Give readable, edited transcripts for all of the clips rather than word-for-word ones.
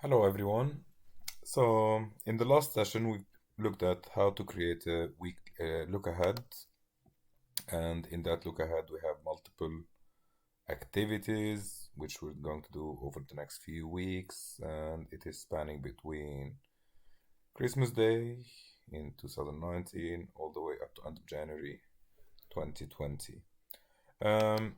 Hello everyone. So in the last session we looked at how to create a week look ahead, and in that look ahead we have multiple activities which we're going to do over the next few weeks, and it is spanning between Christmas Day in 2019 all the way up to end of January 2020. Um,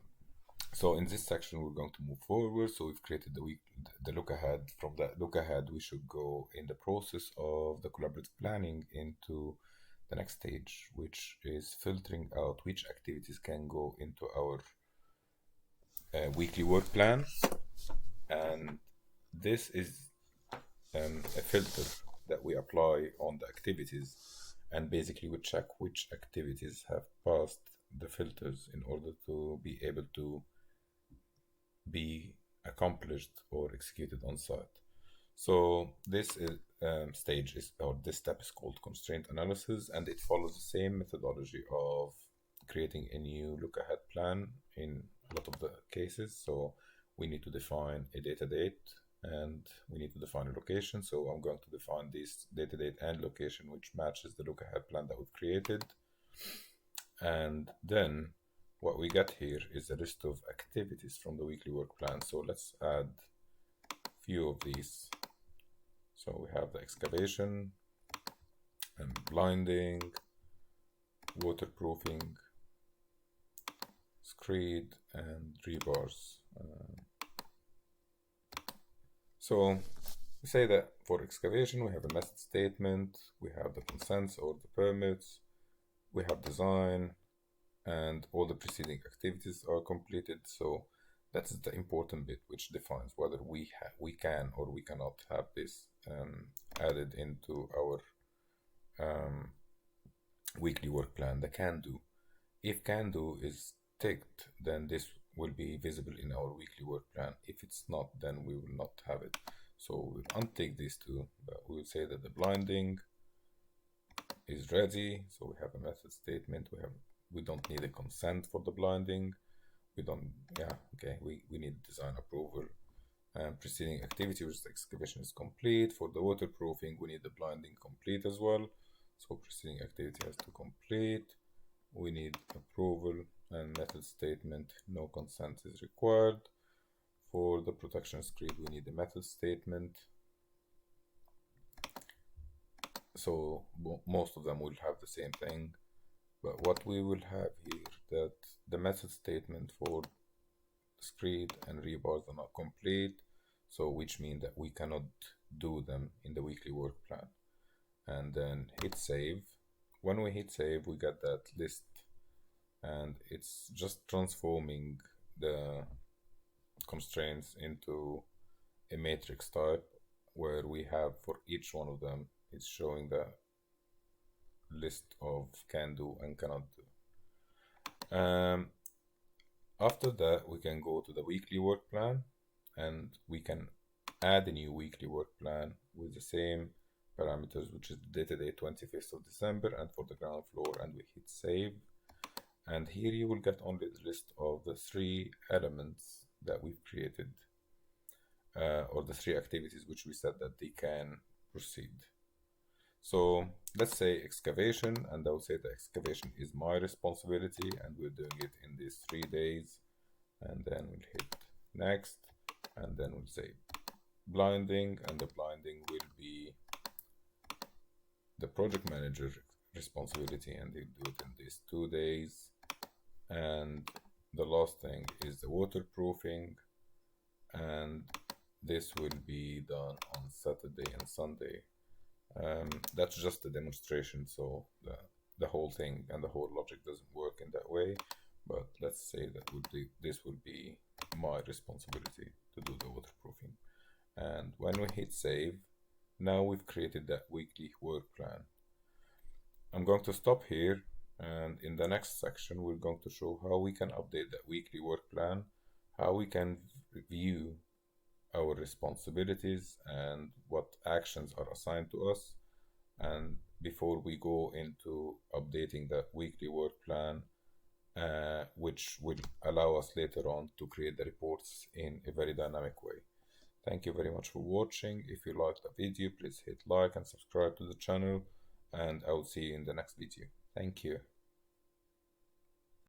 So in this section, we're going to move forward. So we've created the look ahead. From that look ahead, we should go in the process of the collaborative planning into the next stage, which is filtering out which activities can go into our weekly work plan. And this is a filter that we apply on the activities. And basically, we check which activities have passed the filters in order to be able to be accomplished or executed on site. So this stage is, or this step is called constraint analysis, and it follows the same methodology of creating a new look ahead plan in a lot of the cases. So we need to define a data date and we need to define a location. So I'm going to define this data date and location which matches the look ahead plan that we've created. And then what we get here is a list of activities from the weekly work plan. So let's add a few of these. So we have the excavation and blinding, waterproofing, screed, and rebars. So we say that for excavation, we have a method statement, we have the consents or the permits, we have design, and all the preceding activities are completed. So that's the important bit which defines whether we can or we cannot have this added into our weekly work plan. The can do. If can do is ticked, then this will be visible in our weekly work plan. If it's not, then we will not have it. So we'll untick these two, but we will say that the blinding is ready. So we have a method statement. We don't need a consent for the blinding. We need design approval. And preceding activity, which is excavation, is complete. For the waterproofing, we need the blinding complete as well. So preceding activity has to complete. We need approval and method statement. No consent is required. For the protection screed, we need the method statement. So most of them will have the same thing. But what we will have here, that the method statement for screed and rebars are not complete, so which means that we cannot do them in the weekly work plan. And then hit save. When we hit save, we get that list, and it's just transforming the constraints into a matrix type where we have for each one of them, it's showing the list of can do and cannot do. After that, we can go to the weekly work plan, and we can add a new weekly work plan with the same parameters, which is the data date 25th of December, and for the ground floor, and we hit save. And here you will get only the list of the three elements that we've created, or the three activities which we said that they can proceed. So let's say excavation, and I will say the excavation is my responsibility, and we're doing it in these 3 days. And then we'll hit next, and then we'll say blinding, and the blinding will be the project manager responsibility, and they do it in these 2 days. And the last thing is the waterproofing, and this will be done on Saturday and Sunday. That's just a demonstration, so the whole thing and the whole logic doesn't work in that way. But let's say that this will be my responsibility to do the waterproofing. And when we hit save, now we've created that weekly work plan. I'm going to stop here, and in the next section we're going to show how we can update that weekly work plan, how we can view our responsibilities and what actions are assigned to us. And before we go into updating the weekly work plan, which will allow us later on to create the reports in a very dynamic way. Thank you very much for watching. If you liked the video, please hit like and subscribe to the channel, and I will see you in the next video. Thank you.